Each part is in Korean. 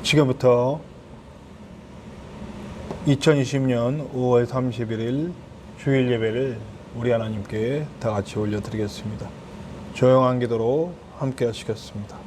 지금부터 2020년 5월 31일 주일 예배를 우리 하나님께 다 같이 올려드리겠습니다. 조용한 기도로 함께 하시겠습니다.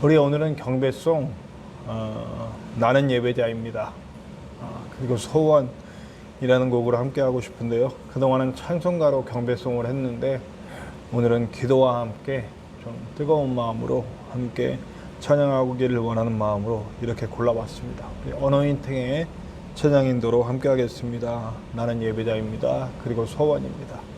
우리 오늘은 경배송 나는 예배자입니다. 그리고 소원이라는 곡으로 함께 하고 싶은데요. 그동안은 찬송가로 경배송을 했는데 오늘은 기도와 함께 좀 뜨거운 마음으로 함께 찬양하기를 원하는 마음으로 이렇게 골라봤습니다. 우리 어노인팅의 찬양 인도로 함께 하겠습니다. 나는 예배자입니다. 그리고 소원입니다. 예배자입니다.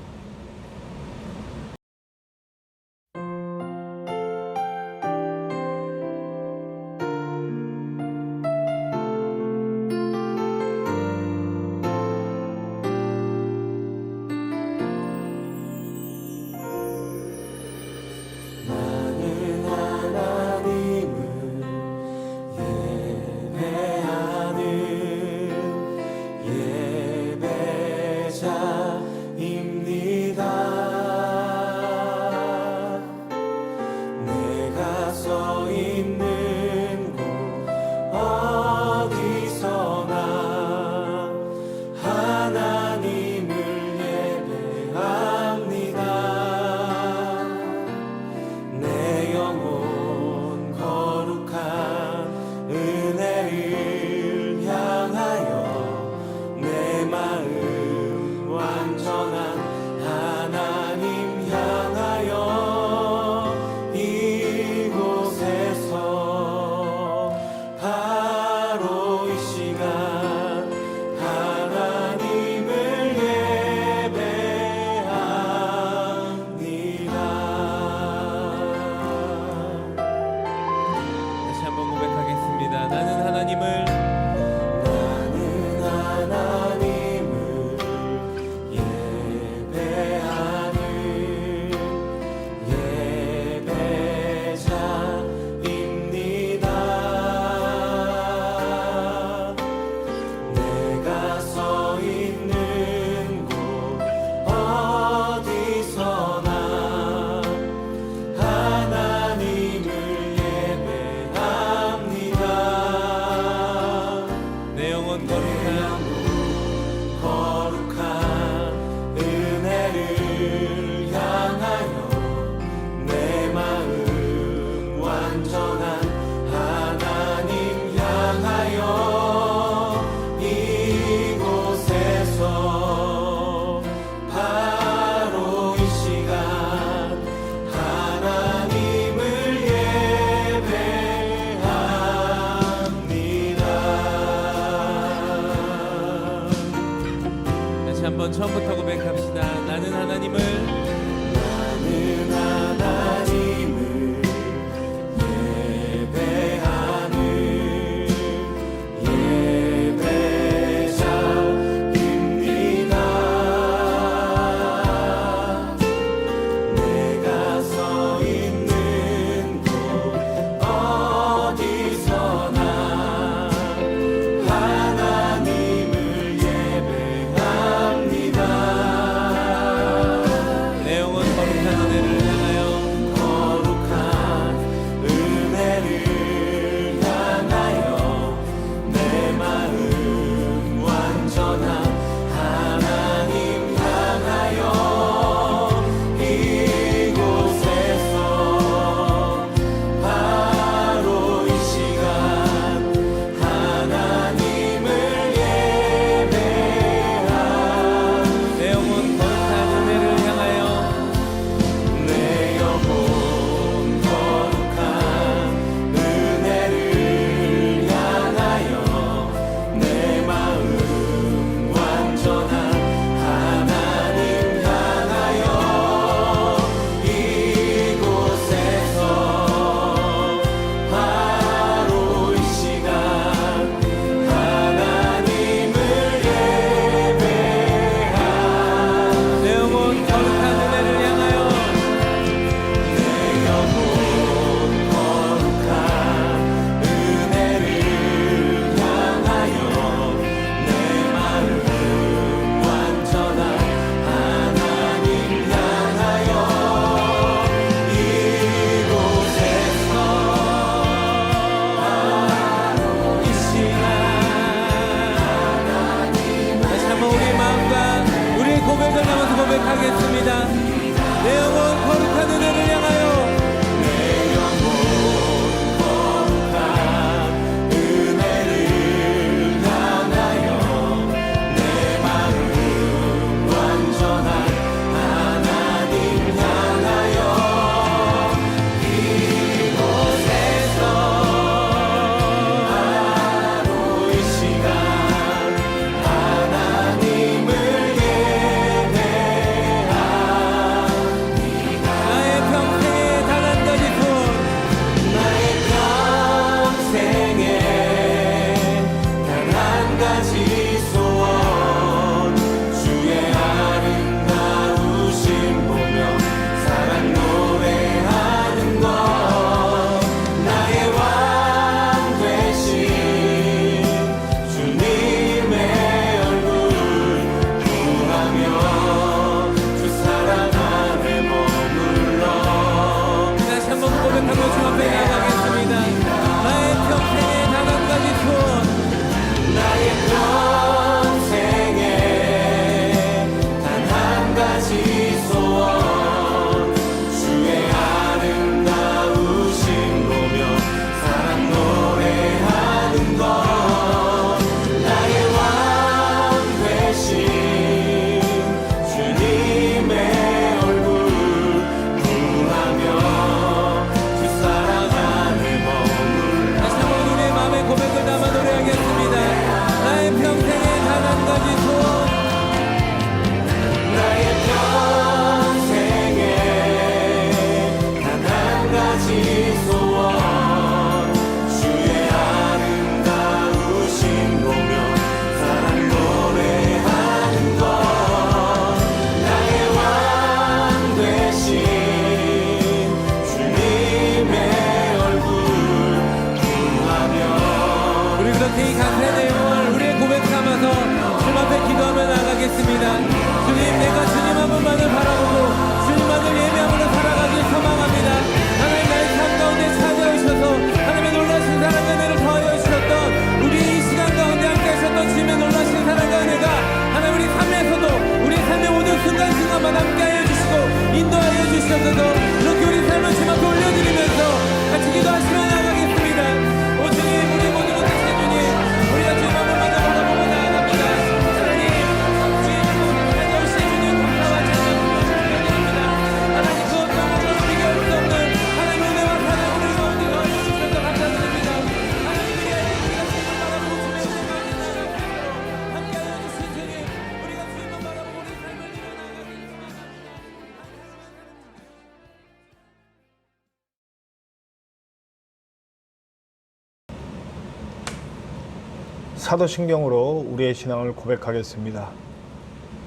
사도신경으로 우리의 신앙을 고백하겠습니다.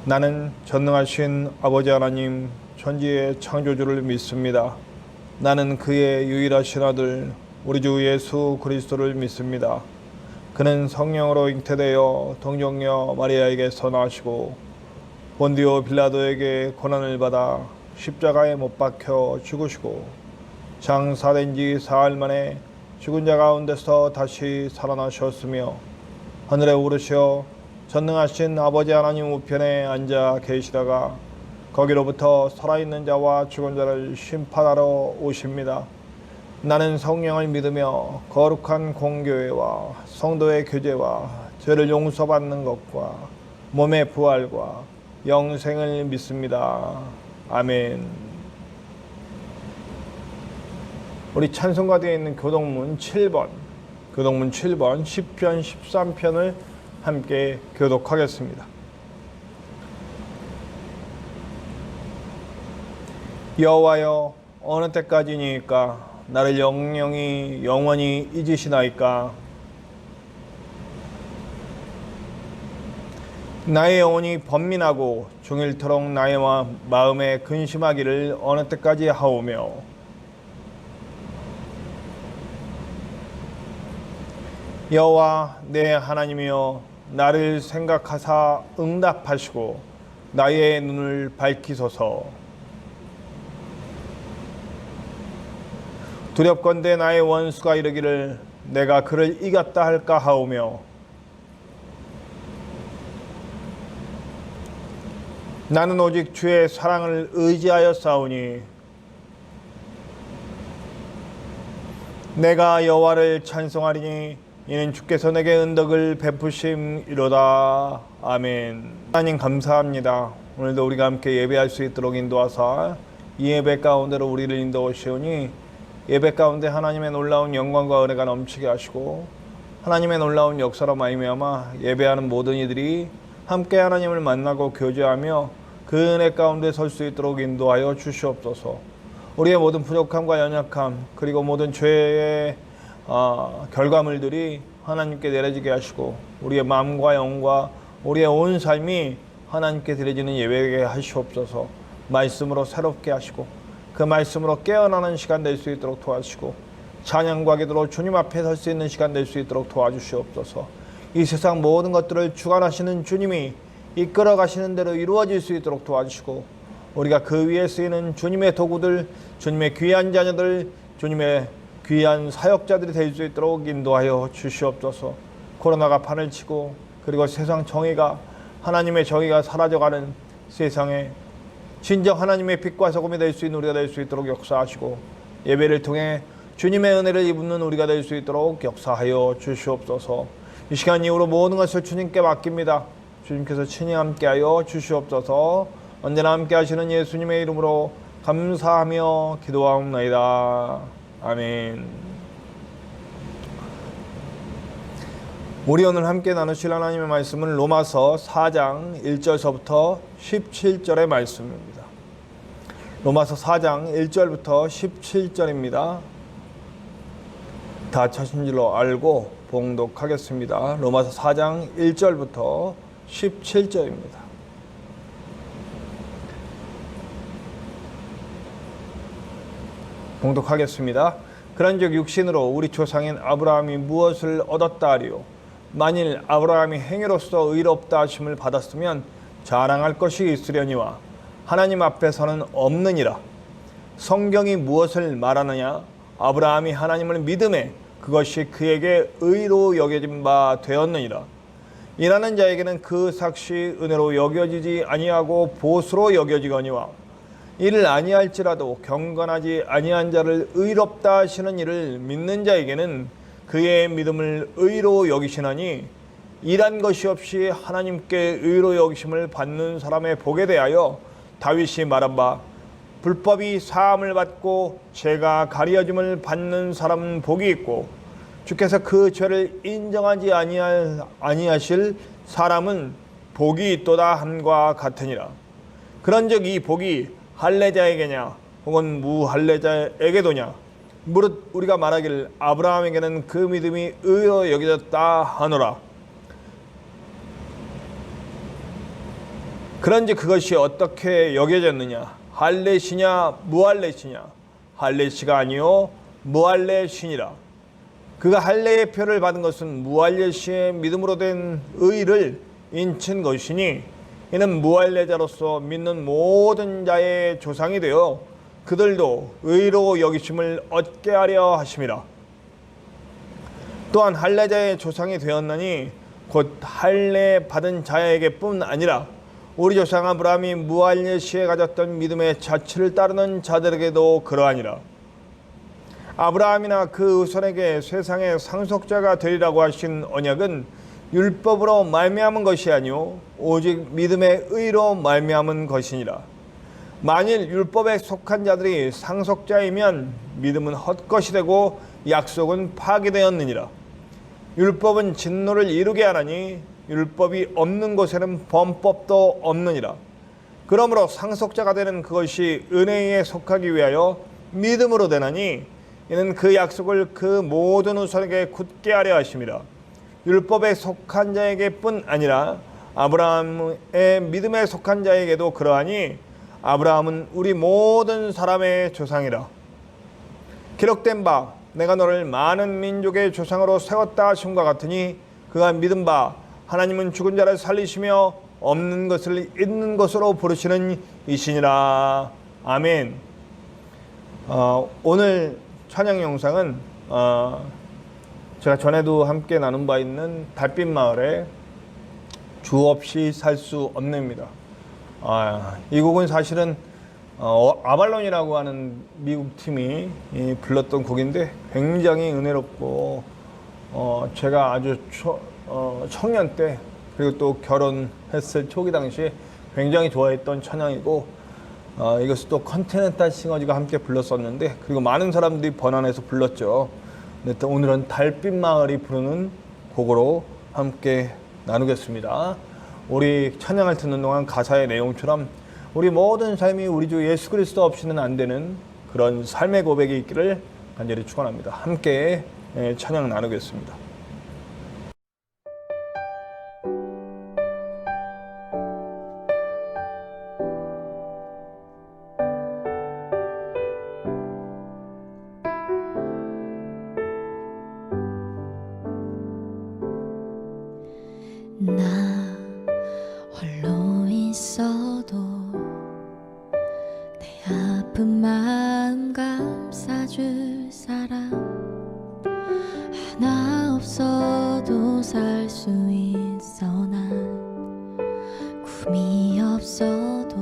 나는 전능하신 아버지 하나님 천지의 창조주를 믿습니다. 나는 그의 유일하신 아들 우리 주 예수 그리스도를 믿습니다. 그는 성령으로 잉태되어 동정녀 마리아에게서 나시고 본디오 빌라도에게 고난을 받아 십자가에 못 박혀 죽으시고 장사된 지 사흘 만에 죽은 자 가운데서 다시 살아나셨으며 하늘에 오르시어 전능하신 아버지 하나님 우편에 앉아 계시다가 거기로부터 살아있는 자와 죽은 자를 심판하러 오십니다. 나는 성령을 믿으며 거룩한 공교회와 성도의 교제와 죄를 용서받는 것과 몸의 부활과 영생을 믿습니다. 아멘. 우리 찬송가대에 있는 교동문 7번 시편 13편을 함께 교독하겠습니다. 여호와여, 어느 때까지니까 나를 영원히 잊으시나이까. 나의 영혼이 번민하고 종일토록 나의 마음에 근심하기를 어느 때까지 하오며 여호와 내 하나님이여, 나를 생각하사 응답하시고 나의 눈을 밝히소서. 두렵건대 나의 원수가 이르기를 내가 그를 이겼다 할까 하오며 나는 오직 주의 사랑을 의지하여 싸우니 내가 여호와를 찬송하리니 이는 주께서 내게 은덕을 베푸심이로다. 아멘. 하나님 감사합니다. 오늘도 우리가 함께 예배할 수 있도록 인도하사 이 예배 가운데로 우리를 인도하시오니 예배 가운데 하나님의 놀라운 영광과 은혜가 넘치게 하시고 하나님의 놀라운 역사로 말미암아 예배하는 모든 이들이 함께 하나님을 만나고 교제하며 그 은혜 가운데 설 수 있도록 인도하여 주시옵소서. 우리의 모든 부족함과 연약함 그리고 모든 죄의 결과물들이 하나님께 내려지게 하시고 우리의 마음과 영과 우리의 온 삶이 하나님께 드려지는 예배게 하시옵소서. 말씀으로 새롭게 하시고 그 말씀으로 깨어나는 시간 될 수 있도록 도와주시고 찬양과 기도로 주님 앞에 설 수 있는 시간 될 수 있도록 도와주시옵소서. 이 세상 모든 것들을 주관하시는 주님이 이끌어 가시는 대로 이루어질 수 있도록 도와주시고 우리가 그 위에 쓰이는 주님의 도구들, 주님의 귀한 자녀들, 주님의 귀한 사역자들이 될 수 있도록 인도하여 주시옵소서. 코로나가 판을 치고 그리고 세상 정의가 하나님의 정의가 사라져가는 세상에 진정 하나님의 빛과 소금이 될 수 있는 우리가 될 수 있도록 역사하시고 예배를 통해 주님의 은혜를 입는 우리가 될 수 있도록 역사하여 주시옵소서. 이 시간 이후로 모든 것을 주님께 맡깁니다. 주님께서 친히 함께하여 주시옵소서. 언제나 함께 하시는 예수님의 이름으로 감사하며 기도하옵나이다. 아멘. 우리 오늘 함께 나누실 하나님의 말씀은 로마서 4장 1절서부터 17절의 말씀입니다. 로마서 4장 1절부터 17절입니다. 다 찾은 줄로 알고 봉독하겠습니다. 로마서 4장 1절부터 17절입니다. 봉독하겠습니다. 그런즉 육신으로 우리 조상인 아브라함이 무엇을 얻었다 하리요? 만일 아브라함이 행위로서 의롭다 하심을 받았으면 자랑할 것이 있으려니와 하나님 앞에서는 없느니라. 성경이 무엇을 말하느냐? 아브라함이 하나님을 믿음에 그것이 그에게 의로 여겨진 바 되었느니라. 일하는 자에게는 그 삭시 은혜로 여겨지지 아니하고 보수로 여겨지거니와 이를 아니할지라도 경건하지 아니한 자를 의롭다 하시는 이를 믿는 자에게는 그의 믿음을 의로 여기시나니 일한 것이 없이 하나님께 의로 여기심을 받는 사람의 복에 대하여 다윗이 말한 바 불법이 사함을 받고 죄가 가리어짐을 받는 사람은 복이 있고 주께서 그 죄를 인정하지 아니하실 사람은 복이 있도다 함과 같으니라. 그런즉 이 복이 할례자에게냐 혹은 무할례자에게도냐? 무릇 우리가 말하기를 아브라함에게는 그 믿음이 의로 여겨졌다 하노라. 그런지 그것이 어떻게 여겨졌느냐? 할례시냐 무할례시냐? 할례시가 아니요 무할례시니라. 그가 할례의 표를 받은 것은 무할례시의 믿음으로 된 의를 인친 것이니 이는 무할례자로서 믿는 모든 자의 조상이 되어 그들도 의로 여기심을 얻게 하려 하심이라. 또한 할례자의 조상이 되었나니 곧 할례 받은 자에게뿐 아니라 우리 조상 아브라함이 무할례시에 가졌던 믿음의 자취를 따르는 자들에게도 그러하니라. 아브라함이나 그 후손에게 세상의 상속자가 되리라고 하신 언약은 율법으로 말미암은 것이 아니요 오직 믿음의 의로 말미암은 것이니라. 만일 율법에 속한 자들이 상속자이면 믿음은 헛것이 되고 약속은 파기되었느니라. 율법은 진노를 이루게 하나니 율법이 없는 곳에는 범법도 없느니라. 그러므로 상속자가 되는 그것이 은혜에 속하기 위하여 믿음으로 되나니 이는 그 약속을 그 모든 후손에게 굳게 하려 하심이라. 율법에 속한 자에게뿐 아니라 아브라함의 믿음에 속한 자에게도 그러하니 아브라함은 우리 모든 사람의 조상이라. 기록된 바 내가 너를 많은 민족의 조상으로 세웠다 하심과 같으니 그가 믿은 바 하나님은 죽은 자를 살리시며 없는 것을 있는 것으로 부르시는 이시니라. 아멘. 오늘 찬양 영상은 제가 전에도 함께 나눈 바 있는 달빛 마을의 주 없이 살 수 없네입니다. 이 곡은 사실은 아발론이라고 하는 미국 팀이 불렀던 곡인데 굉장히 은혜롭고 제가 아주 청년 때 그리고 또 결혼했을 초기 당시에 굉장히 좋아했던 찬양이고 이것을 또 컨티넨탈 싱어즈가 함께 불렀었는데 그리고 많은 사람들이 번안해서 불렀죠. 근데 또 오늘은 달빛 마을이 부르는 곡으로 함께 나누겠습니다. 우리 찬양을 듣는 동안 가사의 내용처럼 우리 모든 삶이 우리 주 예수 그리스도 없이는 안 되는 그런 삶의 고백이 있기를 간절히 축원합니다. 함께 찬양 나누겠습니다. 나 홀로 있어도 내 아픈 마음 감싸줄 사람 하나 없어도 살 수 있어. 난 꿈이 없어도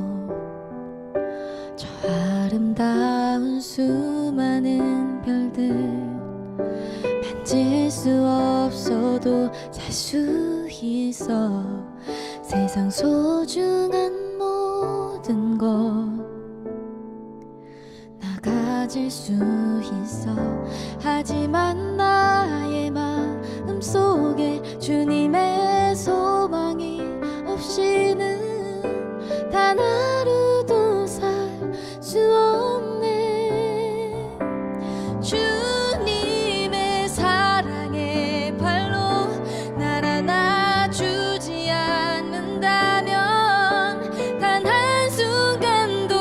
저 아름다운 수많은 별들 만질 수 없어도 살 수 있어. 세상 소중한 모든 것 나 가질 수 있어. 하지만 나의 마음 속에 주님의 소망이 없이는 단 하루도 살 수 없네. 주님의 사랑의 발로 날 안아주지 않는다면 단 한순간도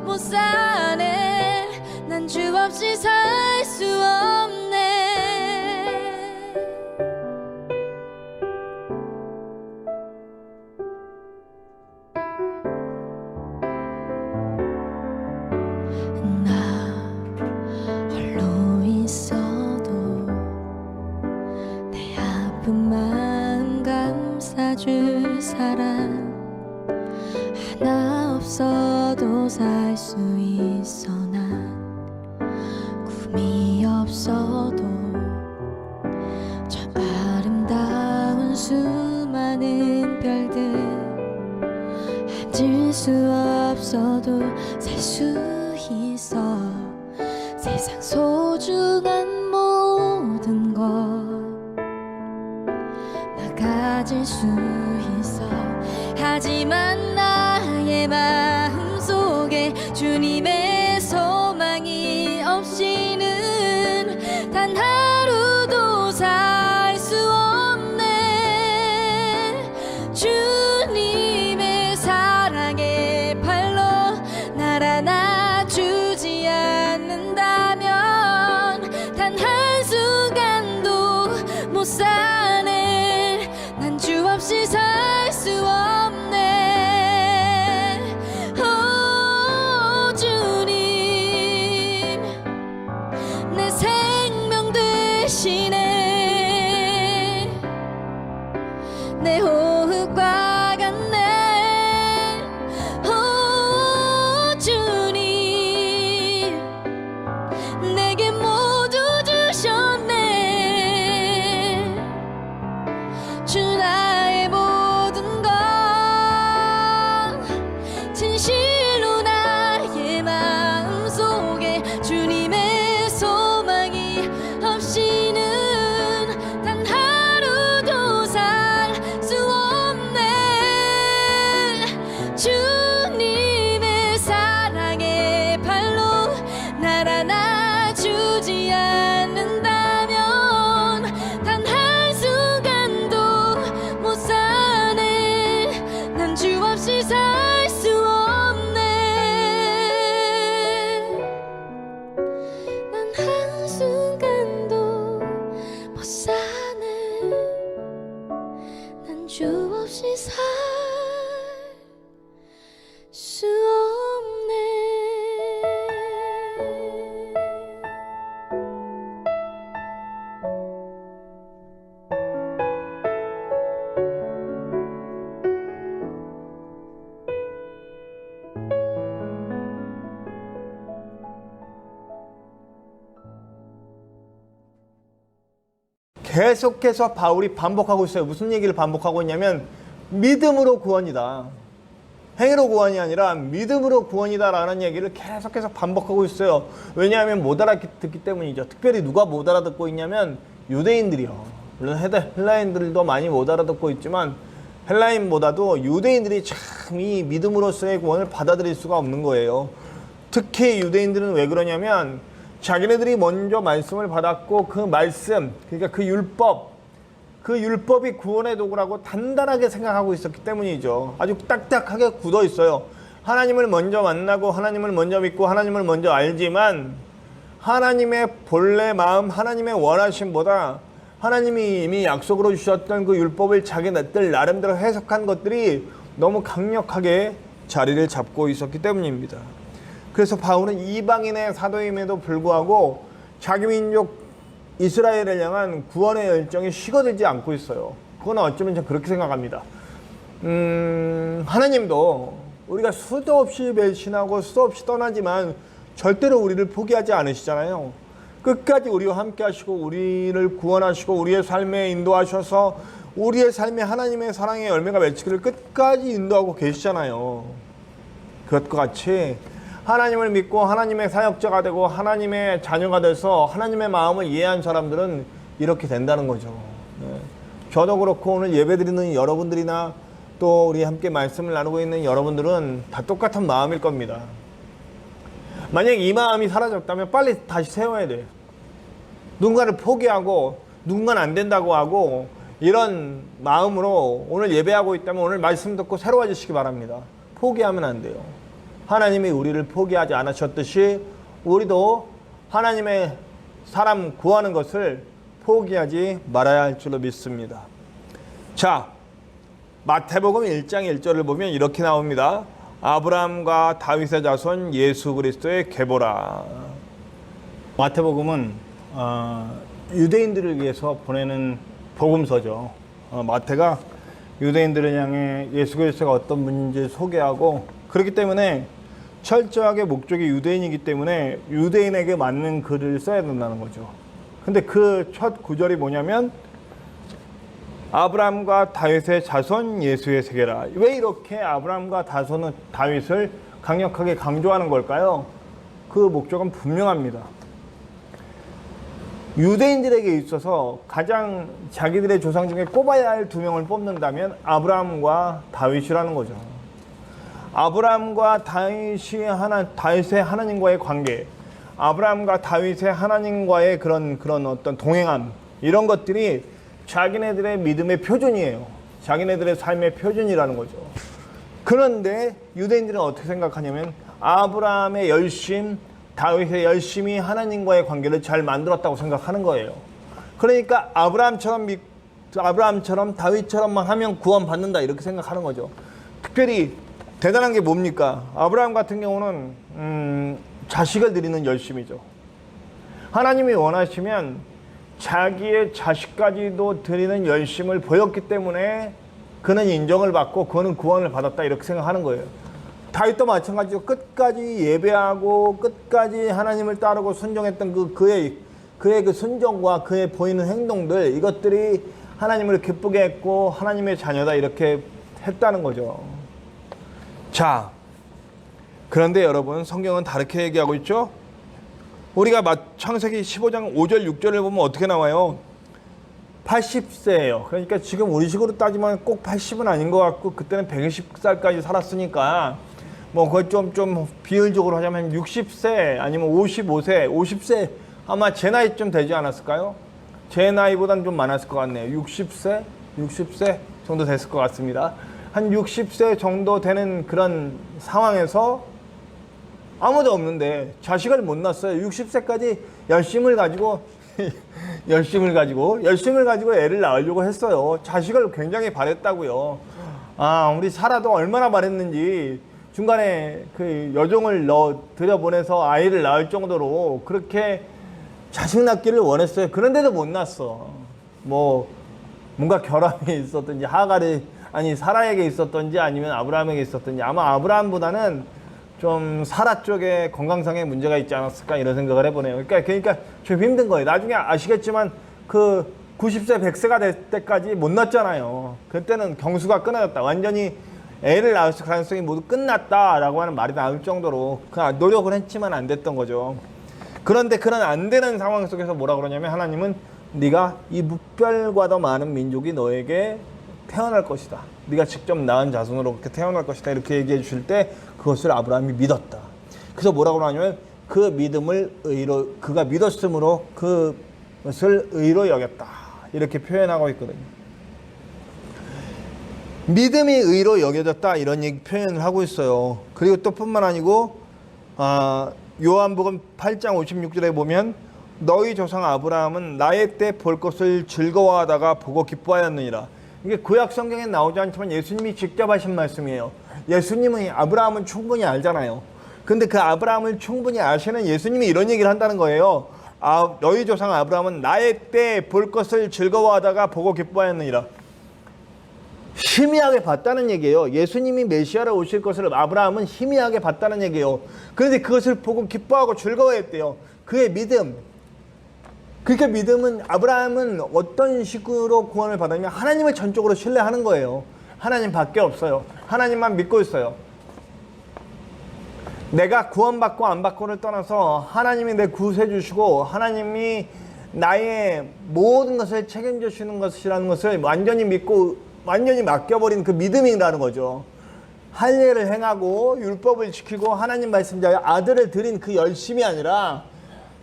못 사네. 난 주 없이 살 수 없네. 나 홀로 있어도 내 아픈 마음 감싸줄 사람 하나 없어도 살 수 있어. 난 꿈이 없어도 저 아름다운 수많은 별들 앉을 수 없어도 살 수 있어. 세상 소중한 모든 것 나 가질 수 있어. 하지만 나의 마음 속에 주님의 소망이 없이는 단 하루도 살 수 없네. 주님의 사랑 날 안아주지 않는다면 단 한순간도 못 사네. 난 주 없이 살 수 없네. 난 한순간도 못 사네. 난 주 없이 살 수 없네. 계속해서 바울이 반복하고 있어요. 무슨 얘기를 반복하고 있냐면 믿음으로 구원이다. 행위로 구원이 아니라 믿음으로 구원이다라는 얘기를 계속해서 반복하고 있어요. 왜냐하면 못 알아듣기 때문이죠. 특별히 누가 못 알아듣고 있냐면 유대인들이요. 물론 헬라인들도 많이 못 알아듣고 있지만 헬라인보다도 유대인들이 참 이 믿음으로서의 구원을 받아들일 수가 없는 거예요. 특히 유대인들은 왜 그러냐면 자기네들이 먼저 말씀을 받았고 그 말씀, 그러니까 그 율법이 구원의 도구라고 단단하게 생각하고 있었기 때문이죠. 아주 딱딱하게 굳어 있어요. 하나님을 먼저 만나고 하나님을 먼저 믿고 하나님을 먼저 알지만 하나님의 본래 마음, 하나님의 원하심보다 하나님이 이미 약속으로 주셨던 그 율법을 자기네들 나름대로 해석한 것들이 너무 강력하게 자리를 잡고 있었기 때문입니다. 그래서 바울은 이방인의 사도임에도 불구하고 자기 민족 이스라엘을 향한 구원의 열정이 식어들지 않고 있어요. 그건 어쩌면 저는 그렇게 생각합니다. 하나님도 우리가 수도 없이 배신하고 수도 없이 떠나지만 절대로 우리를 포기하지 않으시잖아요. 끝까지 우리와 함께 하시고 우리를 구원하시고 우리의 삶에 인도하셔서 우리의 삶에 하나님의 사랑의 열매가 맺히기를 끝까지 인도하고 계시잖아요. 그것과 같이 하나님을 믿고 하나님의 사역자가 되고 하나님의 자녀가 돼서 하나님의 마음을 이해한 사람들은 이렇게 된다는 거죠. 네. 저도 그렇고 오늘 예배드리는 여러분들이나 또 우리 함께 말씀을 나누고 있는 여러분들은 다 똑같은 마음일 겁니다. 만약 이 마음이 사라졌다면 빨리 다시 세워야 돼요. 누군가를 포기하고 누군가는 안 된다고 하고 이런 마음으로 오늘 예배하고 있다면 오늘 말씀 듣고 새로워지시기 바랍니다. 포기하면 안 돼요. 하나님이 우리를 포기하지 않으셨듯이 우리도 하나님의 사람 구하는 것을 포기하지 말아야 할 줄로 믿습니다. 자, 마태복음 1장 1절을 보면 이렇게 나옵니다. 아브라함과 다윗의 자손 예수 그리스도의 계보라. 마태복음은 유대인들을 위해서 보내는 복음서죠. 마태가 유대인들을 향해 예수 그리스도가 어떤 분인지 소개하고 그렇기 때문에 철저하게 목적이 유대인이기 때문에 유대인에게 맞는 글을 써야 된다는 거죠. 근데 그 첫 구절이 뭐냐면 아브라함과 다윗의 자손 예수의 세계라. 왜 이렇게 아브라함과 다윗을 강력하게 강조하는 걸까요? 그 목적은 분명합니다. 유대인들에게 있어서 가장 자기들의 조상 중에 꼽아야 할 두 명을 뽑는다면 아브라함과 다윗이라는 거죠. 아브라함과 다윗의 하나님과의 관계, 아브라함과 다윗의 하나님과의 그런 어떤 동행함, 이런 것들이 자기네들의 믿음의 표준이에요. 자기네들의 삶의 표준이라는 거죠. 그런데 유대인들은 어떻게 생각하냐면 아브라함의 열심, 다윗의 열심이 하나님과의 관계를 잘 만들었다고 생각하는 거예요. 그러니까 아브라함처럼 다윗처럼만 하면 구원받는다 이렇게 생각하는 거죠. 특별히 대단한 게 뭡니까? 아브라함 같은 경우는 자식을 드리는 열심이죠. 하나님이 원하시면 자기의 자식까지도 드리는 열심을 보였기 때문에 그는 인정을 받고 그는 구원을 받았다 이렇게 생각하는 거예요. 다윗도 마찬가지로 끝까지 예배하고 끝까지 하나님을 따르고 순종했던 그의 그 순종과 그의 보이는 행동들, 이것들이 하나님을 기쁘게 했고 하나님의 자녀다 이렇게 했다는 거죠. 자, 그런데 여러분, 성경은 다르게 얘기하고 있죠. 우리가 창세기 15장 5절 6절을 보면 어떻게 나와요? 80세예요. 그러니까 지금 우리 식으로 따지면 꼭 80은 아닌 것 같고 그때는 120살까지 살았으니까 뭐 그걸 좀 비율적으로 하자면 60세 아니면 55세, 50세 아마 제 나이쯤 되지 않았을까요? 제 나이보단 좀 많았을 것 같네요. 60세 정도 됐을 것 같습니다. 한 60세 정도 되는 그런 상황에서 아무도 없는데 자식을 못 낳았어요. 60세까지 열심을 가지고 애를 낳으려고 했어요. 자식을 굉장히 바랬다고요. 우리 사라도 얼마나 바랬는지 중간에 그 여종을 들여보내서 아이를 낳을 정도로 그렇게 자식 낳기를 원했어요. 그런데도 못 낳았어. 뭐 뭔가 결함이 있었든지 사라에게 있었던지 아니면 아브라함에게 있었던지 아마 아브라함보다는 좀 사라 쪽에 건강상의 문제가 있지 않았을까 이런 생각을 해보네요. 그러니까 좀 힘든 거예요. 나중에 아시겠지만 그 90세 100세가 될 때까지 못 낳았잖아요. 그때는 경수가 끊어졌다. 완전히 애를 낳을 가능성이 모두 끝났다라고 하는 말이 나올 정도로 노력을 했지만 안 됐던 거죠. 그런데 그런 안 되는 상황 속에서 뭐라 그러냐면 하나님은 네가 이 무별과 더 많은 민족이 너에게 태어날 것이다. 네가 직접 낳은 자손으로 그렇게 태어날 것이다. 이렇게 얘기해 주실 때 그것을 아브라함이 믿었다. 그래서 뭐라고 하냐면 그 믿음을 그가 믿었으므로 그것을 의로 여겼다. 이렇게 표현하고 있거든요. 믿음이 의로 여겨졌다 이런 표현을 하고 있어요. 그리고 또 뿐만 아니고 요한복음 8장 56절에 보면 너희 조상 아브라함은 나의 때 볼 것을 즐거워하다가 보고 기뻐하였느니라. 이게 구약 성경에 나오지 않지만 예수님이 직접 하신 말씀이에요. 예수님은 아브라함은 충분히 알잖아요. 근데 그 아브라함을 충분히 아시는 예수님이 이런 얘기를 한다는 거예요. 너희 조상 아브라함은 나의 때 볼 것을 즐거워하다가 보고 기뻐하였느니라. 희미하게 봤다는 얘기예요. 예수님이 메시아로 오실 것을 아브라함은 희미하게 봤다는 얘기예요. 그런데 그것을 보고 기뻐하고 즐거워했대요. 그의 믿음. 그러니까 믿음은 아브라함은 어떤 식으로 구원을 받았냐면 하나님을 전적으로 신뢰하는 거예요. 하나님밖에 없어요. 하나님만 믿고 있어요. 내가 구원받고 안 받고를 떠나서 하나님이 내 구세주시고 하나님이 나의 모든 것을 책임져 주시는 것이라는 것을 완전히 믿고 완전히 맡겨버린 그 믿음이라는 거죠. 할례를 행하고 율법을 지키고 하나님 말씀자의 아들을 드린 그 열심이 아니라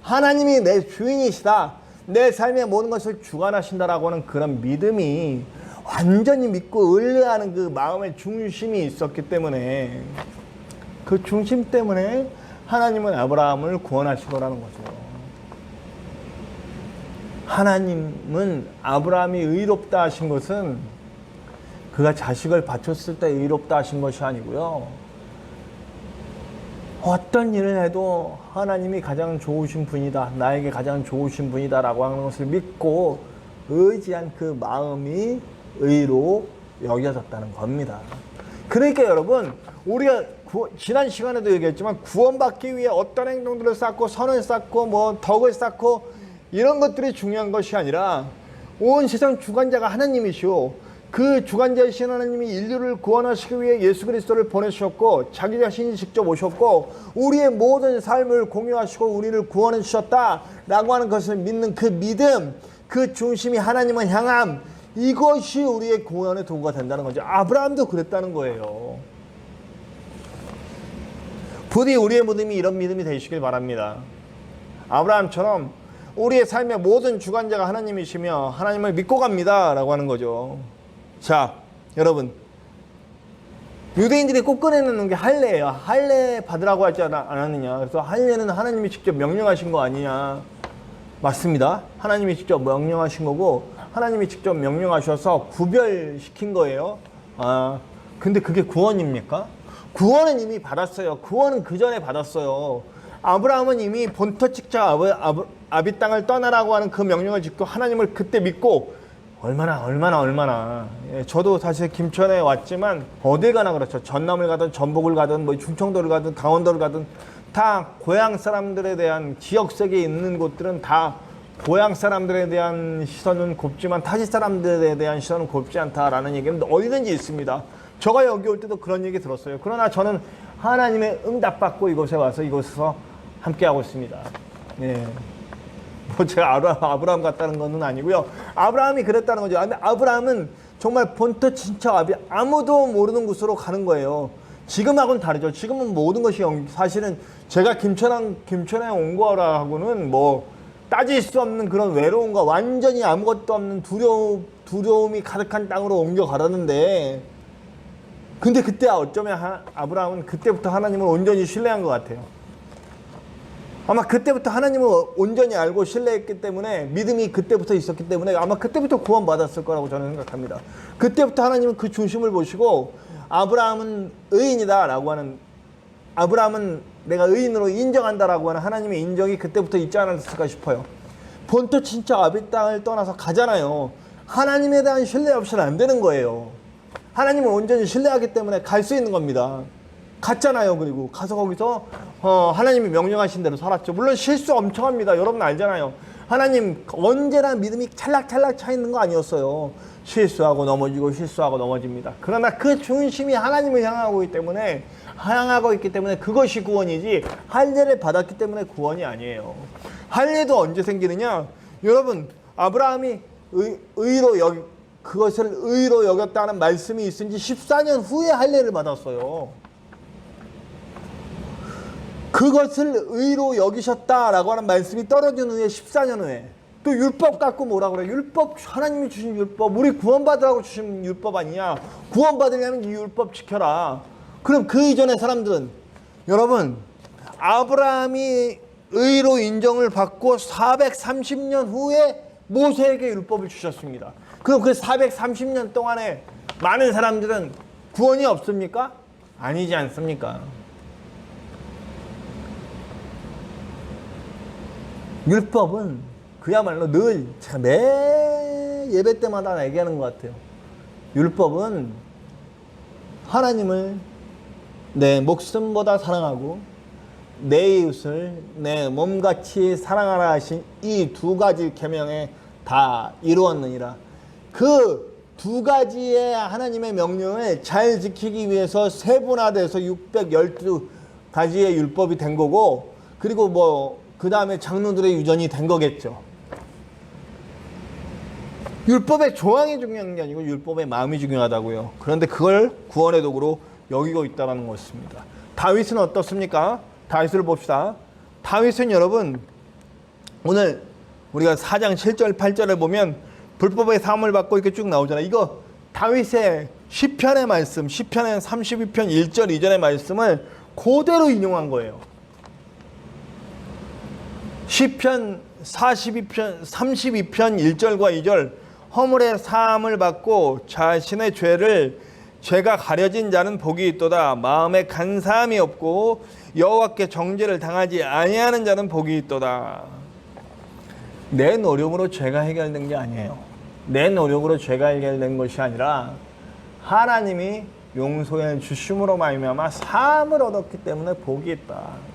하나님이 내 주인이시다. 내 삶의 모든 것을 주관하신다라고 하는 그런 믿음이 완전히 믿고 의뢰하는 그 마음의 중심이 있었기 때문에 그 중심 때문에 하나님은 아브라함을 구원하시더라는 거죠. 하나님은 아브라함이 의롭다 하신 것은 그가 자식을 바쳤을 때 의롭다 하신 것이 아니고요. 어떤 일을 해도 하나님이 가장 좋으신 분이다. 나에게 가장 좋으신 분이다 라고 하는 것을 믿고 의지한 그 마음이 의로 여겨졌다는 겁니다. 그러니까 여러분 우리가 지난 시간에도 얘기했지만 구원받기 위해 어떤 행동들을 쌓고 선을 쌓고 뭐 덕을 쌓고 이런 것들이 중요한 것이 아니라 온 세상 주관자가 하나님이시오. 그 주관자이신 하나님이 인류를 구원하시기 위해 예수 그리스도를 보내주셨고 자기 자신이 직접 오셨고 우리의 모든 삶을 공유하시고 우리를 구원해 주셨다라고 하는 것을 믿는 그 믿음, 그 중심이 하나님을 향함, 이것이 우리의 구원의 도구가 된다는 거죠. 아브라함도 그랬다는 거예요. 부디 우리의 믿음이 이런 믿음이 되시길 바랍니다. 아브라함처럼 우리의 삶의 모든 주관자가 하나님이시며 하나님을 믿고 갑니다 라고 하는 거죠. 자, 여러분, 유대인들이 꼭 꺼내놓는 게 할례예요. 할례 받으라고 하지 않았느냐. 그래서 할례는 하나님이 직접 명령하신 거 아니냐. 맞습니다. 하나님이 직접 명령하신 거고 하나님이 직접 명령하셔서 구별시킨 거예요. 근데 그게 구원입니까? 구원은 이미 받았어요. 구원은 그 전에 받았어요. 아브라함은 이미 본토 직자 아비 땅을 떠나라고 하는 그 명령을 짓고 하나님을 그때 믿고 얼마나. 예, 저도 사실 김천에 왔지만 어딜 가나 그렇죠. 전남을 가든 전북을 가든 뭐 충청도를 가든 강원도를 가든 다 고향 사람들에 대한 지역색이 있는 곳들은 다 고향 사람들에 대한 시선은 곱지만 타지 사람들에 대한 시선은 곱지 않다라는 얘기는 어디든지 있습니다. 제가 여기 올 때도 그런 얘기 들었어요. 그러나 저는 하나님의 응답받고 이곳에 와서 이곳에서 함께하고 있습니다. 예. 뭐 제가 아브라함 같다는 건 아니고요. 아브라함이 그랬다는 거죠. 근데 아브라함은 정말 본토 친척 아무도 모르는 곳으로 가는 거예요. 지금하고는 다르죠. 지금은 모든 것이 사실은 제가 김천에 온 거라고는 뭐 따질 수 없는 그런 외로움과 완전히 아무것도 없는 두려움이 가득한 땅으로 옮겨가라는데, 근데 그때 어쩌면 아브라함은 그때부터 하나님을 온전히 신뢰한 것 같아요. 아마 그때부터 하나님을 온전히 알고 신뢰했기 때문에, 믿음이 그때부터 있었기 때문에 아마 그때부터 구원받았을 거라고 저는 생각합니다. 그때부터 하나님은 그 중심을 보시고 아브라함은 의인이다 라고 하는, 아브라함은 내가 의인으로 인정한다라고 하는 하나님의 인정이 그때부터 있지 않았을까 싶어요. 본토 친척 아비 땅을 떠나서 가잖아요. 하나님에 대한 신뢰 없이는 안 되는 거예요. 하나님을 온전히 신뢰하기 때문에 갈 수 있는 겁니다. 갔잖아요. 그리고 가서 거기서 하나님이 명령하신 대로 살았죠. 물론 실수 엄청 합니다. 여러분 알잖아요. 하나님 언제나 믿음이 찰락찰락 차 있는 거 아니었어요. 실수하고 넘어지고 실수하고 넘어집니다. 그러나 그 중심이 하나님을 향하고 있기 때문에 그것이 구원이지, 할례를 받았기 때문에 구원이 아니에요. 할례도 언제 생기느냐? 여러분, 아브라함이 그것을 의로 여겼다는 말씀이 있은 지 14년 후에 할례를 받았어요. 그것을 의로 여기셨다라고 하는 말씀이 떨어진 후에 14년 후에 또 율법 갖고 뭐라 그래? 율법, 하나님이 주신 율법, 우리 구원받으라고 주신 율법 아니냐? 구원받으려면 이 율법 지켜라. 그럼 그 이전의 사람들은, 여러분, 아브라함이 의로 인정을 받고 430년 후에 모세에게 율법을 주셨습니다. 그럼 그 430년 동안에 많은 사람들은 구원이 없습니까? 아니지 않습니까? 율법은 그야말로 늘 제가 매 예배 때마다 얘기하는 것 같아요. 율법은 하나님을 내 목숨보다 사랑하고 내 이웃을 내 몸같이 사랑하라 하신 이 두 가지 계명에 다 이루었느니라. 그 두 가지의 하나님의 명령을 잘 지키기 위해서 세분화돼서 612가지의 율법이 된 거고, 그리고 뭐 그 다음에 장로들의 유전이 된 거겠죠. 율법의 조항이 중요한 게 아니고 율법의 마음이 중요하다고요. 그런데 그걸 구원의 도구로 여기고 있다는 것입니다. 다윗은 어떻습니까? 다윗을 봅시다. 다윗은 여러분, 오늘 우리가 4장 7절 8절을 보면 불법의 사함을 받고 이렇게 쭉 나오잖아요. 이거 다윗의 시편의 말씀, 시편의 32편 1절 2절의 말씀을 그대로 인용한 거예요. 시편 32편 1절과 2절, 허물의 사함을 받고 자신의 죄가 가려진 자는 복이 있도다. 마음에 간사함이 없고 여호와께 정죄를 당하지 아니하는 자는 복이 있도다. 내 노력으로 죄가 해결된 게 아니에요. 내 노력으로 죄가 해결된 것이 아니라 하나님이 용서해 주심으로 말미암아 사함을 얻었기 때문에 복이 있다.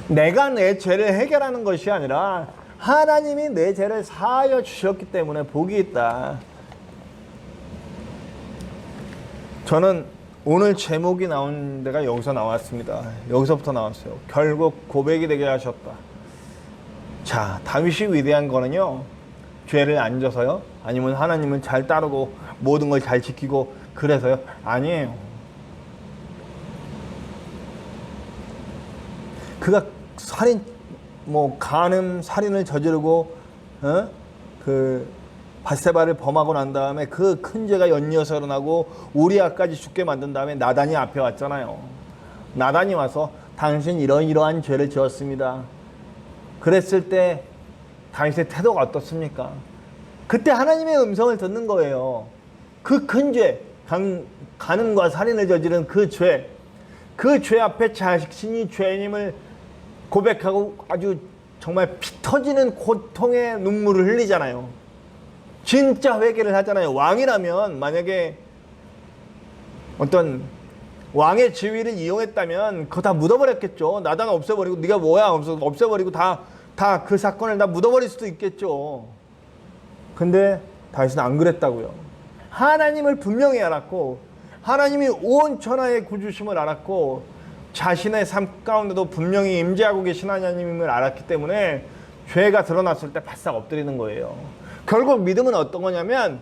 내가 내 죄를 해결하는 것이 아니라 하나님이 내 죄를 사하여 주셨기 때문에 복이 있다. 저는 오늘 제목이 나온 데가 여기서 나왔습니다. 여기서부터 나왔어요. 결국 고백이 되게 하셨다. 자, 다윗이 위대한 거는요, 죄를 안 져서요? 아니면 하나님은 잘 따르고 모든 걸 잘 지키고 그래서요? 아니에요. 그가 살인을 저지르고 그 밧세바를 범하고 난 다음에 그 큰 죄가 연이어서 일어나고 우리아까지 죽게 만든 다음에 나단이 앞에 왔잖아요. 나단이 와서 당신 이러이러한 죄를 지었습니다. 그랬을 때 다윗의 태도가 어떻습니까? 그때 하나님의 음성을 듣는 거예요. 그 큰 죄, 간음과 살인을 저지른 그 죄 앞에 자신이 죄인임을 고백하고 아주 정말 피 터지는 고통의 눈물을 흘리잖아요. 진짜 회개를 하잖아요. 왕이라면, 만약에 어떤 왕의 지위를 이용했다면 그거 다 묻어버렸겠죠. 나단 없애버리고, 네가 뭐야 없애버리고 다 그 사건을 다 묻어버릴 수도 있겠죠. 근데 다윗은 안 그랬다고요. 하나님을 분명히 알았고, 하나님이 온 천하의 구주심을 알았고, 자신의 삶 가운데도 분명히 임재하고 계신 하나님을 알았기 때문에 죄가 드러났을 때 바싹 엎드리는 거예요. 결국 믿음은 어떤 거냐면,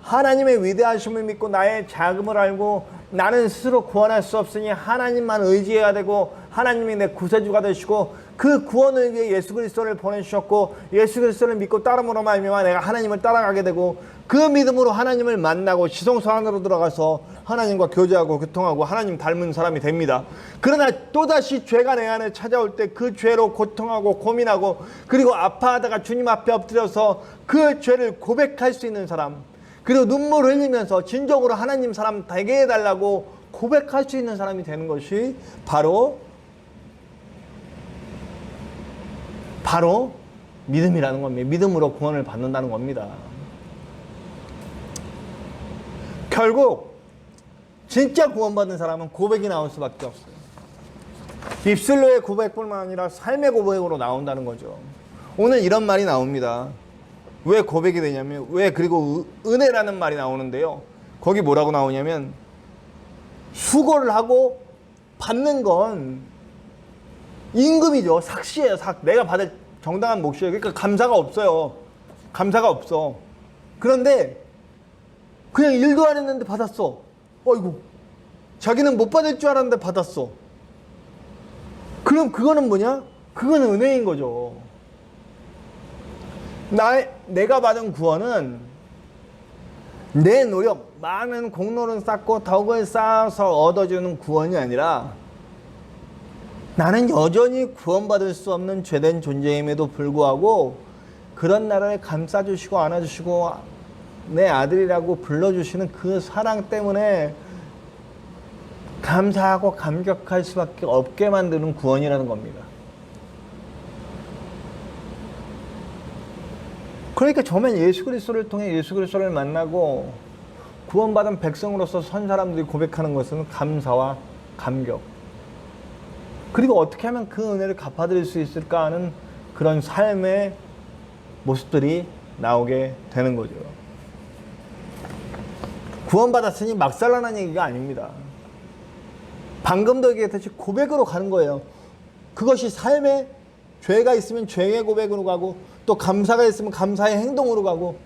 하나님의 위대하심을 믿고 나의 자금을 알고 나는 스스로 구원할 수 없으니 하나님만 의지해야 되고 하나님이 내 구세주가 되시고 그 구원을 위해 예수 그리스도를 보내주셨고 예수 그리스도를 믿고 따름으로 말미암아 내가 하나님을 따라가게 되고 그 믿음으로 하나님을 만나고 지성소 안으로 들어가서 하나님과 교제하고 교통하고 하나님 닮은 사람이 됩니다. 그러나 또다시 죄가 내 안에 찾아올 때 그 죄로 고통하고 고민하고 그리고 아파하다가 주님 앞에 엎드려서 그 죄를 고백할 수 있는 사람, 그리고 눈물 흘리면서 진정으로 하나님 사람 되게 해달라고 고백할 수 있는 사람이 되는 것이 바로 믿음이라는 겁니다. 믿음으로 구원을 받는다는 겁니다. 결국 진짜 구원받은 사람은 고백이 나올 수밖에 없어요. 입술로의 고백뿐만 아니라 삶의 고백으로 나온다는 거죠. 오늘 이런 말이 나옵니다. 왜 고백이 되냐면 그리고 은혜라는 말이 나오는데요. 거기 뭐라고 나오냐면 수고를 하고 받는 건 임금이죠. 삭시예요. 내가 받을 정당한 몫이에요. 그러니까 감사가 없어요. 감사가 없어. 그런데 그냥 일도 안 했는데 받았어. 어이구, 자기는 못 받을 줄 알았는데 받았어. 그럼 그거는 뭐냐? 그거는 은혜인 거죠. 내가 받은 구원은 내 노력, 많은 공로를 쌓고 덕을 쌓아서 얻어주는 구원이 아니라 나는 여전히 구원받을 수 없는 죄된 존재임에도 불구하고 그런 나를 감싸주시고 안아주시고 내 아들이라고 불러주시는 그 사랑 때문에 감사하고 감격할 수밖에 없게 만드는 구원이라는 겁니다. 그러니까 정말 예수 그리스도를 통해 예수 그리스도를 만나고 구원받은 백성으로서 선 사람들이 고백하는 것은 감사와 감격, 그리고 어떻게 하면 그 은혜를 갚아드릴 수 있을까 하는 그런 삶의 모습들이 나오게 되는 거죠. 구원받았으니 막살라는 얘기가 아닙니다. 방금도 얘기했듯이 고백으로 가는 거예요. 그것이 삶에 죄가 있으면 죄의 고백으로 가고 또 감사가 있으면 감사의 행동으로 가고,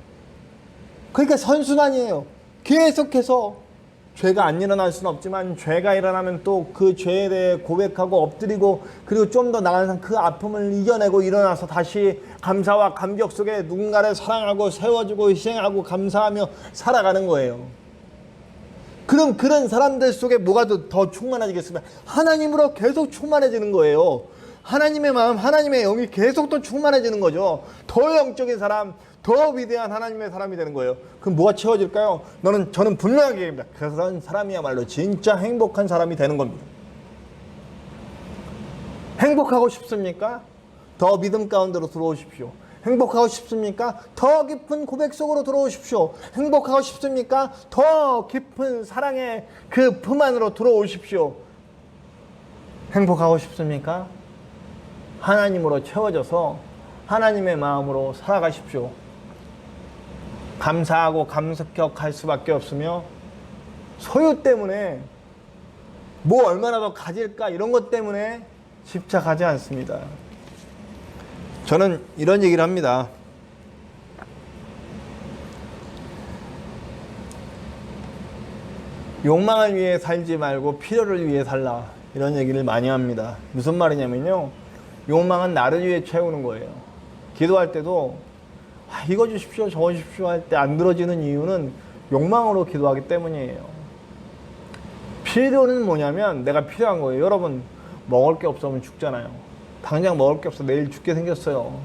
그러니까 선순환이에요. 계속해서 죄가 안 일어날 수는 없지만 죄가 일어나면 또 그 죄에 대해 고백하고 엎드리고 그리고 좀 더 나아가서 그 아픔을 이겨내고 일어나서 다시 감사와 감격 속에 누군가를 사랑하고 세워주고 희생하고 감사하며 살아가는 거예요. 그럼 그런 사람들 속에 뭐가 더 충만해지겠습니까? 하나님으로 계속 충만해지는 거예요. 하나님의 마음, 하나님의 영이 계속 더 충만해지는 거죠. 더 영적인 사람, 더 위대한 하나님의 사람이 되는 거예요. 그럼 뭐가 채워질까요? 저는 분명하게 얘기합니다. 그런 사람이야말로 진짜 행복한 사람이 되는 겁니다. 행복하고 싶습니까? 더 믿음 가운데로 들어오십시오. 행복하고 싶습니까? 더 깊은 고백 속으로 들어오십시오. 행복하고 싶습니까? 더 깊은 사랑의 그 품 안으로 들어오십시오. 행복하고 싶습니까? 하나님으로 채워져서 하나님의 마음으로 살아가십시오. 감사하고 감격할 수밖에 없으며 소유 때문에 뭐 얼마나 더 가질까 이런 것 때문에 집착하지 않습니다. 저는 이런 얘기를 합니다. 욕망을 위해 살지 말고 필요를 위해 살라, 이런 얘기를 많이 합니다. 무슨 말이냐면요, 욕망은 나를 위해 채우는 거예요. 기도할 때도 이거 주십시오 저거 주십시오 할 때 안 들어지는 이유는 욕망으로 기도하기 때문이에요. 필요는 뭐냐면 내가 필요한 거예요. 여러분, 먹을 게 없으면 죽잖아요. 당장 먹을 게 없어, 내일 죽게 생겼어요.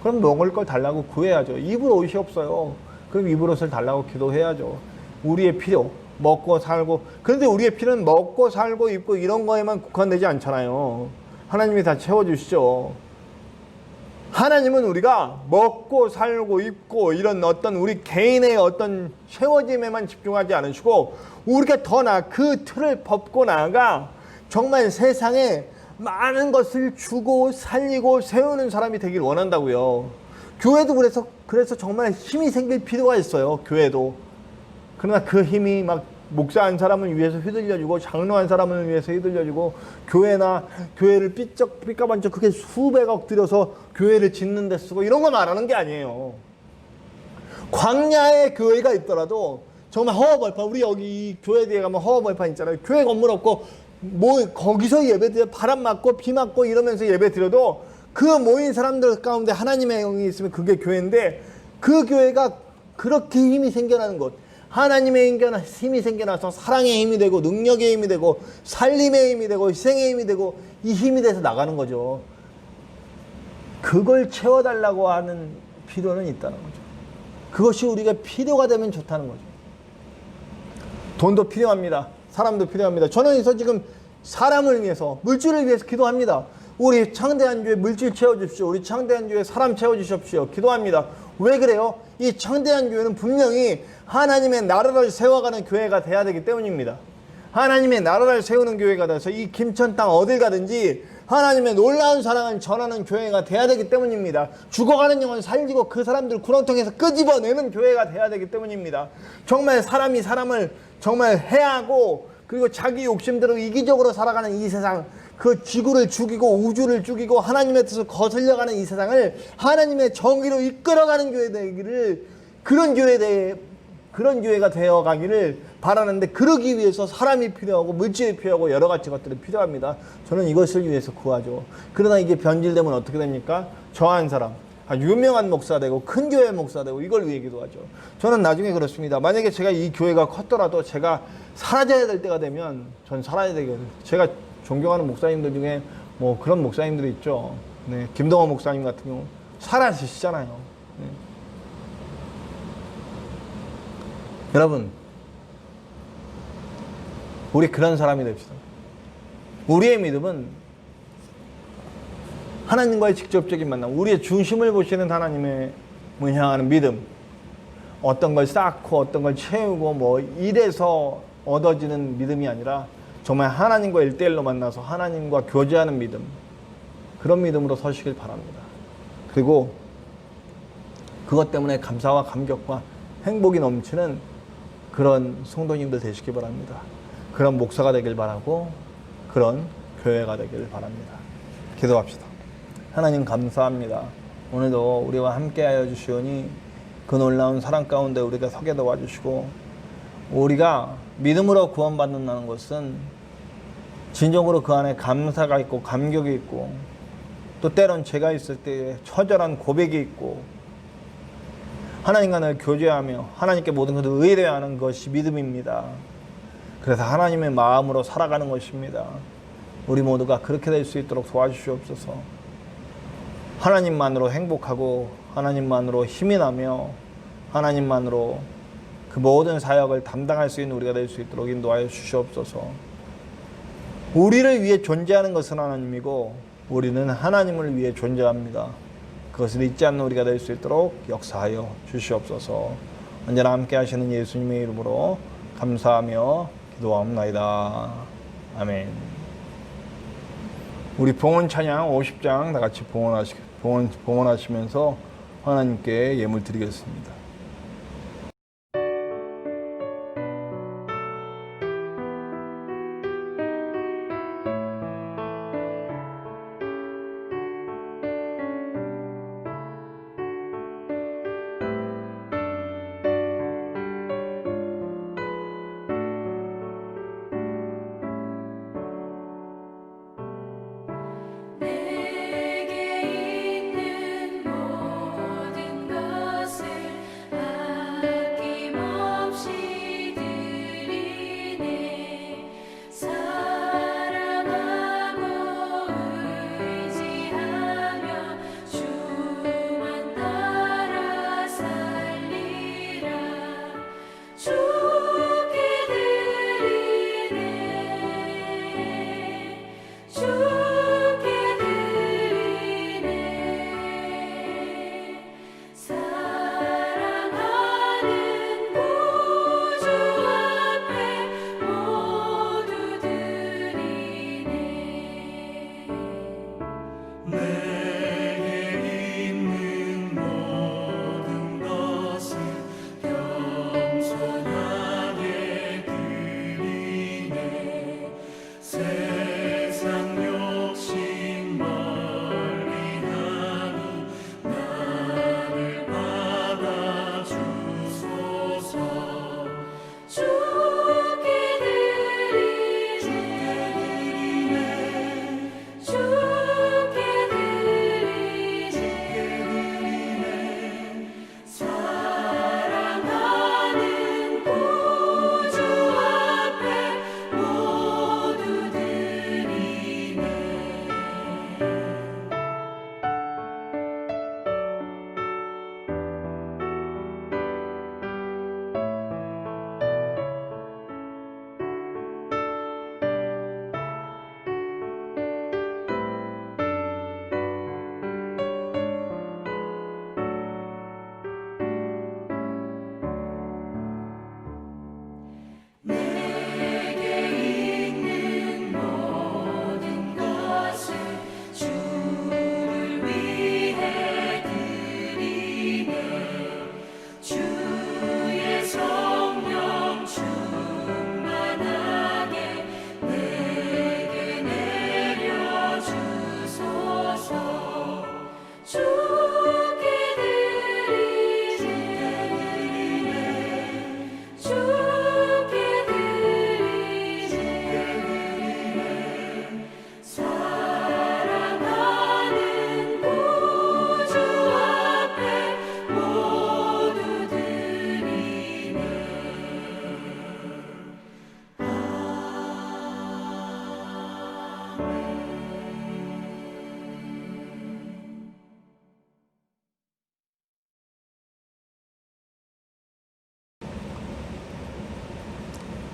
그럼 먹을 걸 달라고 구해야죠. 입을 옷이 없어요. 그럼 입을 옷을 달라고 기도해야죠. 우리의 필요, 먹고 살고. 그런데 우리의 필요는 먹고 살고 입고 이런 거에만 국한되지 않잖아요. 하나님이 다 채워주시죠. 하나님은 우리가 먹고 살고 입고 이런 어떤 우리 개인의 어떤 채워짐에만 집중하지 않으시고 우리가 더 그 틀을 벗고 나아가 정말 세상에 많은 것을 주고 살리고 세우는 사람이 되길 원한다고요. 교회도 그래서 정말 힘이 생길 필요가 있어요. 교회도. 그러나 그 힘이 막 목사 한 사람을 위해서 휘둘려주고 장로 한 사람을 위해서 휘둘려주고 교회를 삐까번쩍 그게 수백억 들여서 교회를 짓는 데 쓰고 이런 거 말하는 게 아니에요. 광야에 교회가 있더라도 정말 허허벌판, 우리 여기 교회 뒤에 가면 허허벌판 있잖아요. 교회 건물 없고 뭐 거기서 예배드려, 바람 맞고 비 맞고 이러면서 예배 드려도 그 모인 사람들 가운데 하나님의 영이 있으면 그게 교회인데, 그 교회가 그렇게 힘이 생겨나는 곳, 하나님의 힘이 생겨나서 사랑의 힘이 되고 능력의 힘이 되고 살림의 힘이 되고 희생의 힘이 되고 이 힘이 돼서 나가는 거죠. 그걸 채워달라고 하는 필요는 있다는 거죠. 그것이 우리가 필요가 되면 좋다는 거죠. 돈도 필요합니다. 사람도 필요합니다. 저는 여기서 지금 사람을 위해서, 물질을 위해서 기도합니다. 우리 창대한교회 물질 채워주십시오. 우리 창대한교회 사람 채워주십시오. 기도합니다. 왜 그래요? 이 창대한교회는 분명히 하나님의 나라를 세워가는 교회가 돼야 되기 때문입니다. 하나님의 나라를 세우는 교회가 돼서 이 김천 땅 어딜 가든지 하나님의 놀라운 사랑을 전하는 교회가 돼야 되기 때문입니다. 죽어가는 영혼 살리고 그 사람들 구렁텅이에서 끄집어내는 교회가 돼야 되기 때문입니다. 정말 사람이 사람을 정말 해하고 그리고 자기 욕심대로 이기적으로 살아가는 이 세상, 그 지구를 죽이고 우주를 죽이고 하나님의 뜻을 거슬려가는 이 세상을 하나님의 정의로 이끌어가는 교회 되기를, 그런 교회가 되어가기를 바라는데, 그러기 위해서 사람이 필요하고 물질이 필요하고 여러 가지 것들이 필요합니다. 저는 이것을 위해서 구하죠. 그러나 이게 변질되면 어떻게 됩니까? 저한 사람, 유명한 목사 되고 큰 교회 목사 되고 이걸 위해 기도하죠. 저는 나중에 그렇습니다. 만약에 제가 이 교회가 컸더라도 제가 사라져야 될 때가 되면 전 살아야 되거든요. 제가 존경하는 목사님들 중에 뭐 그런 목사님들이 있죠. 네, 김동원 목사님 같은 경우 사라지시잖아요. 네. 여러분, 우리 그런 사람이 됩시다. 우리의 믿음은 하나님과의 직접적인 만남, 우리의 중심을 보시는 하나님의 향하는 믿음, 어떤 걸 쌓고 어떤 걸 채우고 뭐 이래서 얻어지는 믿음이 아니라 정말 하나님과 1대1로 만나서 하나님과 교제하는 믿음, 그런 믿음으로 서시길 바랍니다. 그리고 그것 때문에 감사와 감격과 행복이 넘치는 그런 성도님들 되시길 바랍니다. 그런 목사가 되길 바라고 그런 교회가 되길 바랍니다. 기도합시다. 하나님 감사합니다. 오늘도 우리와 함께하여 주시오니 그 놀라운 사랑 가운데 우리가 서게 도와주시고, 우리가 믿음으로 구원받는다는 것은 진정으로 그 안에 감사가 있고 감격이 있고, 또 때론 죄가 있을 때 처절한 고백이 있고, 하나님과 늘 교제하며 하나님께 모든 것을 의뢰하는 것이 믿음입니다. 그래서 하나님의 마음으로 살아가는 것입니다. 우리 모두가 그렇게 될 수 있도록 도와주시옵소서. 하나님만으로 행복하고 하나님만으로 힘이 나며 하나님만으로 그 모든 사역을 담당할 수 있는 우리가 될 수 있도록 인도하여 주시옵소서. 우리를 위해 존재하는 것은 하나님이고 우리는 하나님을 위해 존재합니다. 그것을 잊지 않는 우리가 될 수 있도록 역사하여 주시옵소서. 언제나 함께 하시는 예수님의 이름으로 감사하며 기도하옵나이다. 아멘. 우리 봉헌 찬양 50장 다 같이 봉헌하시면서 하나님께 예물 드리겠습니다. 내게 있는 모든 것을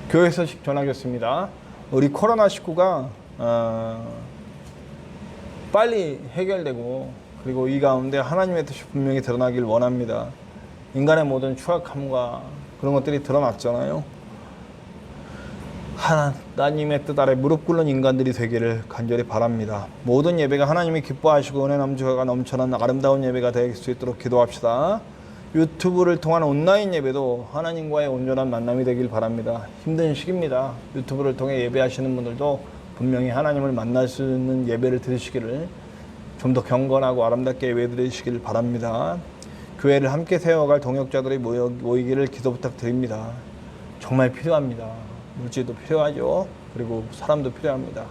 교회 소식 전하겠습니다. 우리 코로나19가 빨리 해결되고 그리고 이 가운데 하나님의 뜻이 분명히 드러나길 원합니다. 인간의 모든 추악함과 그런 것들이 드러났잖아요. 하나님의 뜻 아래 무릎 꿇는 인간들이 되기를 간절히 바랍니다. 모든 예배가 하나님이 기뻐하시고 은혜 넘치가 넘쳐나는 아름다운 예배가 될 수 있도록 기도합시다. 유튜브를 통한 온라인 예배도 하나님과의 온전한 만남이 되길 바랍니다. 힘든 시기입니다. 유튜브를 통해 예배하시는 분들도 분명히 하나님을 만날 수 있는 예배를 드리시기를, 좀 더 경건하고 아름답게 예배 드리시기를 바랍니다. 교회를 함께 세워갈 동역자들이 모이기를 기도 부탁드립니다. 정말 필요합니다. 물질도 필요하죠. 그리고 사람도 필요합니다.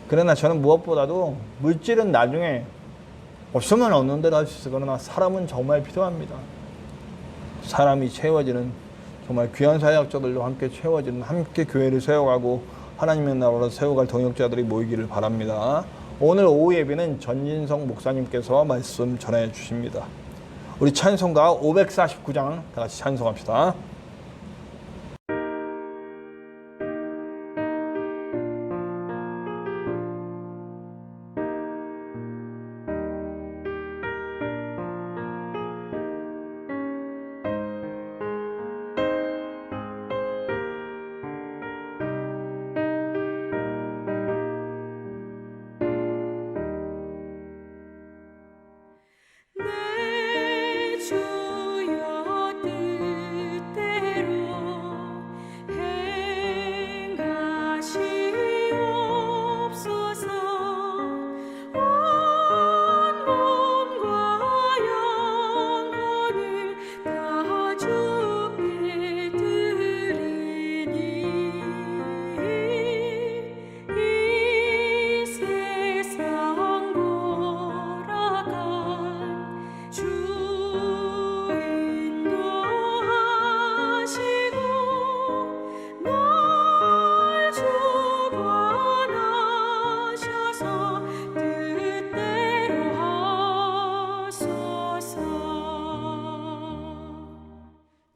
그러나 저는 무엇보다도 물질은 나중에 없으면 없는 대로 할 수 있어. 그러나 사람은 정말 필요합니다. 사람이 채워지는, 정말 귀한 사역자들로 함께 채워지는, 함께 교회를 세워가고 하나님의 나라로 세워갈 동역자들이 모이기를 바랍니다. 오늘 오후 예배는 전진성 목사님께서 말씀 전해 주십니다. 우리 찬송가 549장 다 같이 찬송합시다. 내 주여 뜻대로 행하시옵소서. 온 몸과 영혼을 다 주께 드리니 이 세상 돌아가 주 인도하시고 널 주관하셔서 뜻대로 하소서.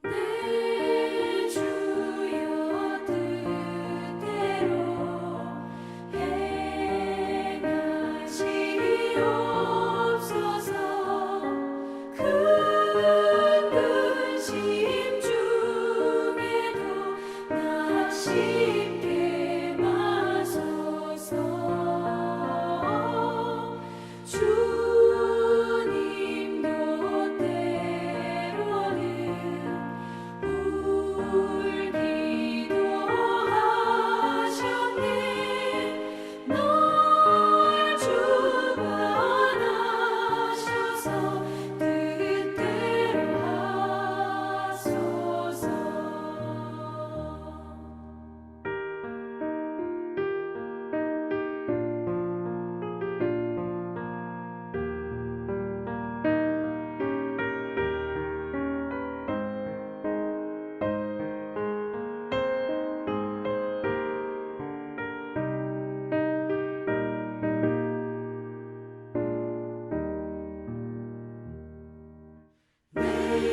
내 주여 뜻대로 행하시옵소서. 큰 근심 중에도 나 쉽게 마소서. 주님도 때로는 울기도 하셨네. 널 주관하셔서 뜻대로 하소서.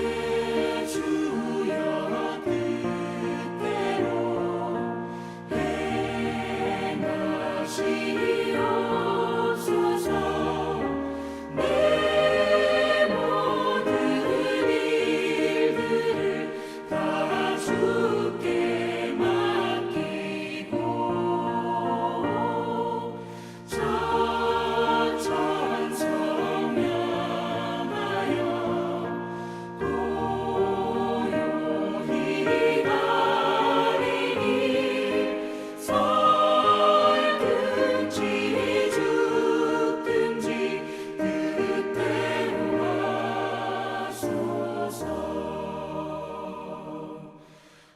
내 주여 뜻대로 행하시옵소서. 내 모든 일들을 다 주께 맡기고 천천성명하여 고요히 가리니 살든지 죽든지 뜻대로 하소서.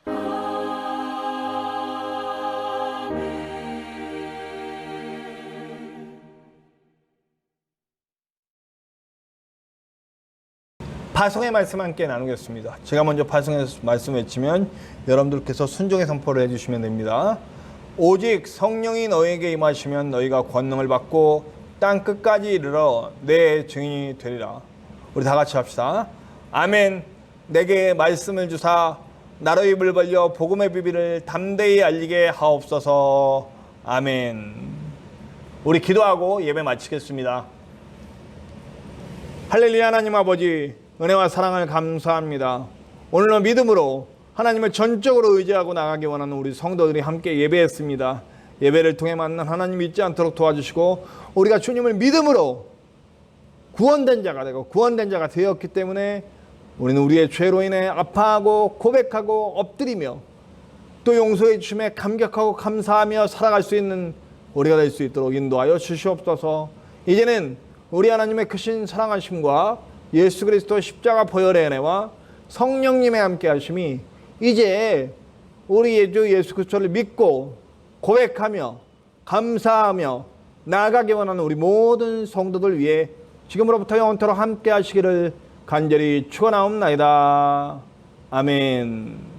아멘. 파송의 말씀 함께 나누겠습니다. 제가 먼저 파송의 말씀 외치면 여러분들께서 순종의 선포를 해주시면 됩니다. 오직 성령이 너에게 임하시면 너희가 권능을 받고 땅 끝까지 이르러 내 증인이 되리라. 우리 다 같이 합시다. 아멘. 내게 말씀을 주사 나로 입을 벌려 복음의 비밀을 담대히 알리게 하옵소서. 아멘. 우리 기도하고 예배 마치겠습니다. 할렐루야. 하나님 아버지, 은혜와 사랑을 감사합니다. 오늘은 믿음으로 하나님을 전적으로 의지하고 나가기 원하는 우리 성도들이 함께 예배했습니다. 예배를 통해 만난 하나님 잊지 않도록 도와주시고, 우리가 주님을 믿음으로 구원된 자가 되고 구원된 자가 되었기 때문에 우리는 우리의 죄로 인해 아파하고 고백하고 엎드리며 또 용서해 주심에 감격하고 감사하며 살아갈 수 있는 우리가 될 수 있도록 인도하여 주시옵소서. 이제는 우리 하나님의 크신 사랑하심과 예수 그리스도 십자가 보혈의 은혜와 성령님의 함께 하심이 이제 우리의 주 예수 그리스도를 믿고 고백하며 감사하며 나아가기 원하는 우리 모든 성도들 위해 지금으로부터 영원토록 함께 하시기를 간절히 축원하옵나이다. 아멘.